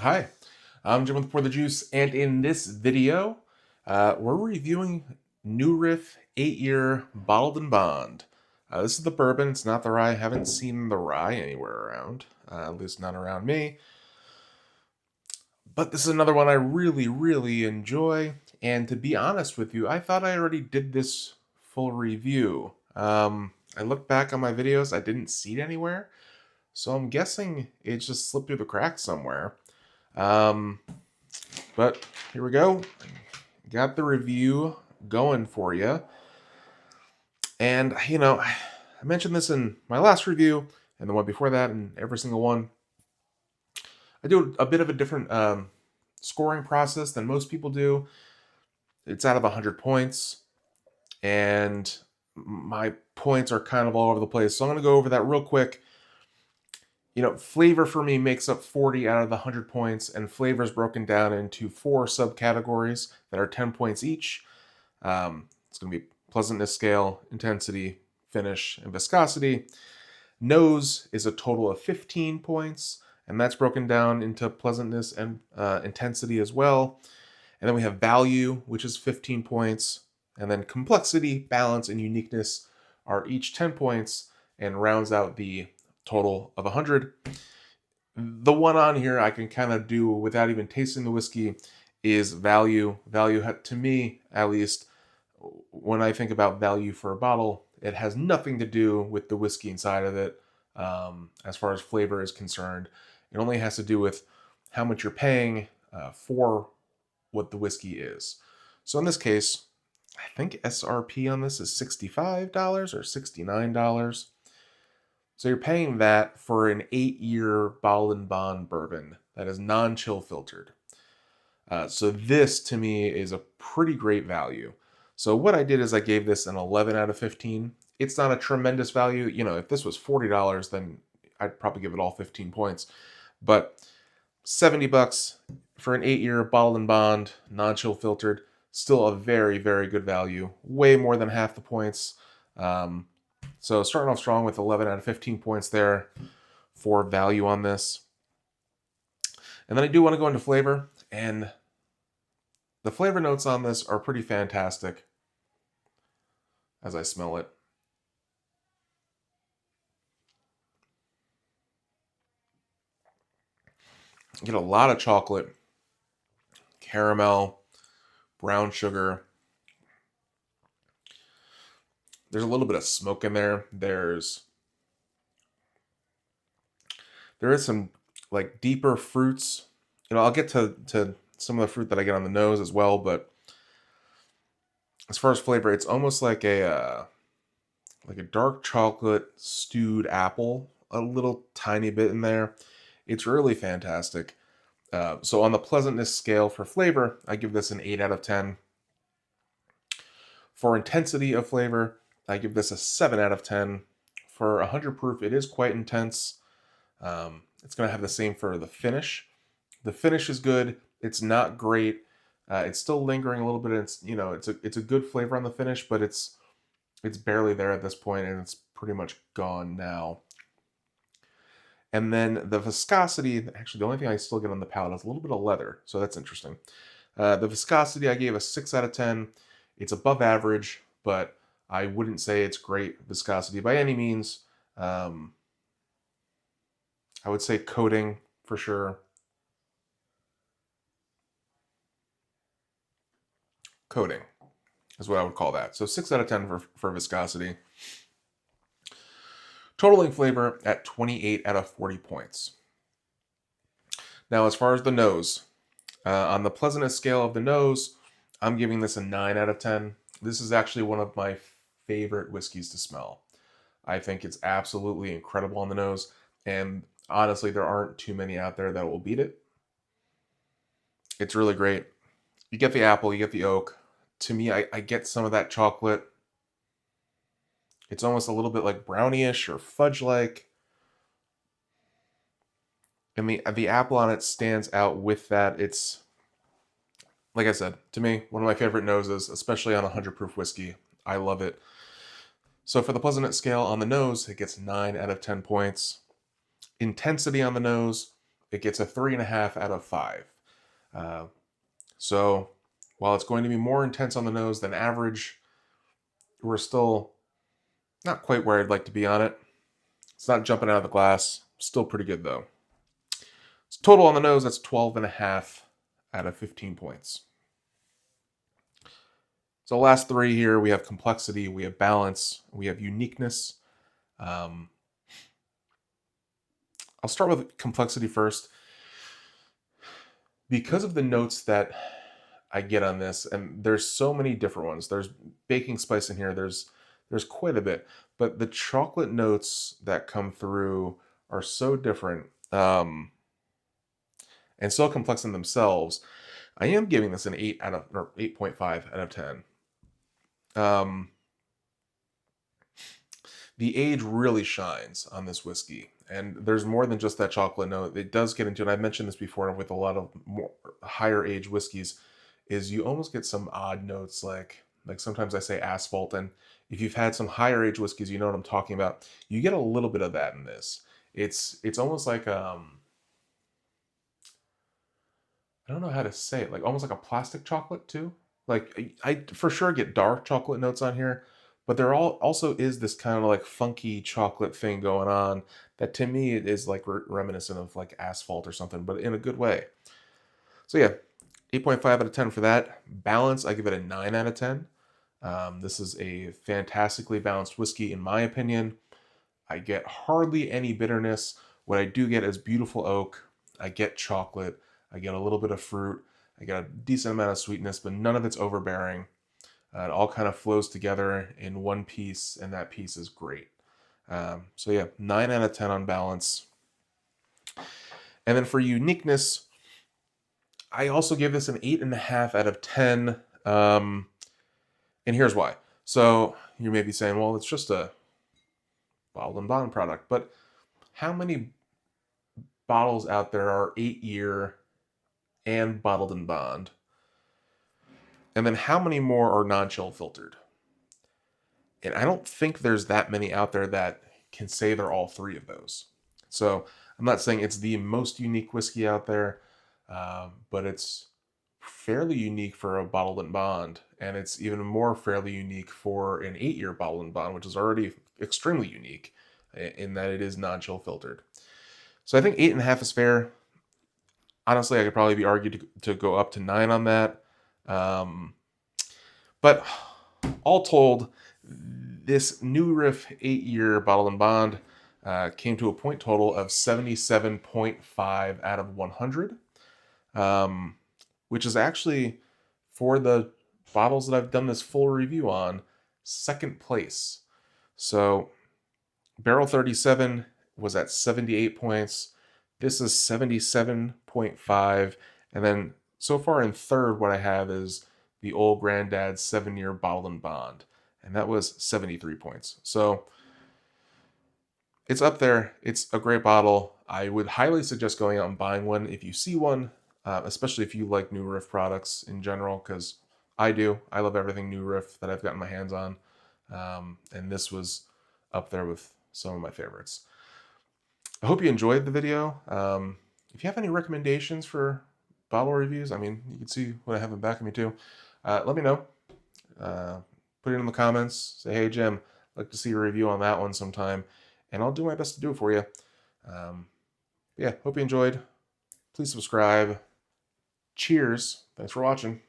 Hi, I'm Jim with Pour the Juice, and in this video, we're reviewing New Riff 8-year Bottled and Bond. This is the bourbon. It's not the rye. I haven't seen the rye anywhere around, at least not around me. But this is another one I really, really enjoy. And to be honest with you, I thought I already did this full review. I looked back on my videos. I didn't see it anywhere. So I'm guessing it just slipped through the cracks somewhere. Um, But here we go. Got the review going for you. And, I mentioned this in my last review and the one before that and every single one. I do a bit of a different scoring process than most people do. It's out of 100 points, and my points are kind of all over the place. So I'm going to go over that real quick. Flavor for me makes up 40 out of the 100 points, and flavor is broken down into 4 subcategories that are 10 points each. It's going to be pleasantness scale, intensity, finish, and viscosity. Nose is a total of 15 points, and that's broken down into pleasantness and intensity as well. And then we have value, which is 15 points. And then complexity, balance, and uniqueness are each 10 points and rounds out the total of 100. The one on here I can kind of do without even tasting the whiskey is value. Value, to me at least, when I think about value for a bottle, it has nothing to do with the whiskey inside of it. As far as flavor is concerned, it only has to do with how much you're paying for what the whiskey is. So in this case, I think SRP on this is $65 or $69. So you're paying that for an 8-year Bottled and Bond bourbon that is non-chill filtered. So this to me is a pretty great value. So what I did is I gave this an 11 out of 15. It's not a tremendous value. If this was $40, then I'd probably give it all 15 points. But $70 for an 8-year Bottled and Bond, non-chill filtered, still a very, very good value. Way more than half the points. So starting off strong with 11 out of 15 points there for value on this. And then I do want to go into flavor, and the flavor notes on this are pretty fantastic as I smell it. I get a lot of chocolate, caramel, brown sugar. There's a little bit of smoke in there. There is some like deeper fruits. I'll get to some of the fruit that I get on the nose as well, but as far as flavor, it's almost like a dark chocolate stewed apple, a little tiny bit in there. It's really fantastic. So on the pleasantness scale for flavor, I give this an 8 out of 10. For intensity of flavor, I give this a 7 out of 10. For 100 proof, it is quite intense. It's going to have the same for the finish. The finish is good. It's not great. It's still lingering a little bit. It's a good flavor on the finish, but it's barely there at this point, and it's pretty much gone now. And then the viscosity, actually the only thing I still get on the palate is a little bit of leather, so that's interesting. The viscosity I gave a 6 out of 10. It's above average, but I wouldn't say it's great viscosity by any means. I would say coating for sure. Coating is what I would call that. So 6 out of 10 for viscosity. Totaling flavor at 28 out of 40 points. Now, as far as the nose, on the pleasantness scale of the nose, I'm giving this a 9 out of 10. This is actually one of my favorite whiskeys to smell. I think it's absolutely incredible on the nose, and honestly, there aren't too many out there that will beat it. It's really great. You get the apple, you get the oak. To me, I get some of that chocolate. It's almost a little bit like brownie-ish or fudge-like. And the apple on it stands out with that. It's, like I said, to me, one of my favorite noses, especially on a 100 proof whiskey. I love it. So for the pleasantness scale on the nose, it gets 9 out of 10 points. Intensity on the nose, it gets a 3.5 out of 5. So while it's going to be more intense on the nose than average, we're still not quite where I'd like to be on it. It's not jumping out of the glass. Still pretty good though. So total on the nose, that's 12.5 out of 15 points. So last three here, we have complexity, we have balance, we have uniqueness. I'll start with complexity first. Because of the notes that I get on this, and there's so many different ones. There's baking spice in here. There's quite a bit, but the chocolate notes that come through are so different and so complex in themselves. I am giving this an 8.5 out of 10. The age really shines on this whiskey, and there's more than just that chocolate note. It does get into, and I've mentioned this before with a lot of more higher age whiskeys, is you almost get some odd notes, like sometimes I say asphalt, and if you've had some higher age whiskeys, you know what I'm talking about. You get a little bit of that in this. It's almost like I don't know how to say it, like almost like a plastic chocolate too. Like I for sure get dark chocolate notes on here, but there also is this kind of like funky chocolate thing going on that to me it is like reminiscent of like asphalt or something, but in a good way. So yeah, 8.5 out of 10 for that. Balance, I give it a 9 out of 10. This is a fantastically balanced whiskey in my opinion. I get hardly any bitterness. What I do get is beautiful oak. I get chocolate. I get a little bit of fruit. I get a decent amount of sweetness, but none of it's overbearing. It all kind of flows together in one piece, and that piece is great. So yeah, 9 out of 10 on balance. And then for uniqueness, I also give this an 8.5 out of 10. And here's why. So you may be saying, well, it's just a bottled and bond product, but how many bottles out there are 8-year and bottled and bond? And then how many more are non-chill filtered? And I don't think there's that many out there that can say they're all three of those. So I'm not saying it's the most unique whiskey out there, but it's fairly unique for a bottled and bond, and it's even more fairly unique for an 8-year bottled and bond, which is already extremely unique in that it is non-chill filtered. So I think 8.5 is fair. Honestly, I could probably be argued to go up to 9 on that. But all told, this new Riff 8-year bottled and bond came to a point total of 77.5 out of 100, which is actually, for the bottles that I've done this full review on, second place. So Barrel 37 was at 78 points. This is 77.5. And then so far in third, what I have is the Old Granddad's 7-year bottled and bond. And that was 73 points. So it's up there. It's a great bottle. I would highly suggest going out and buying one if you see one, especially if you like New Riff products in general, because I do. I love everything New Riff that I've gotten my hands on. And this was up there with some of my favorites. I hope you enjoyed the video. If you have any recommendations for bottle reviews, I mean, you can see what I have in back of me too. Let me know. Put it in the comments. Say, hey, Jim, I'd like to see a review on that one sometime. And I'll do my best to do it for you. Yeah, hope you enjoyed. Please subscribe. Cheers. Thanks for watching.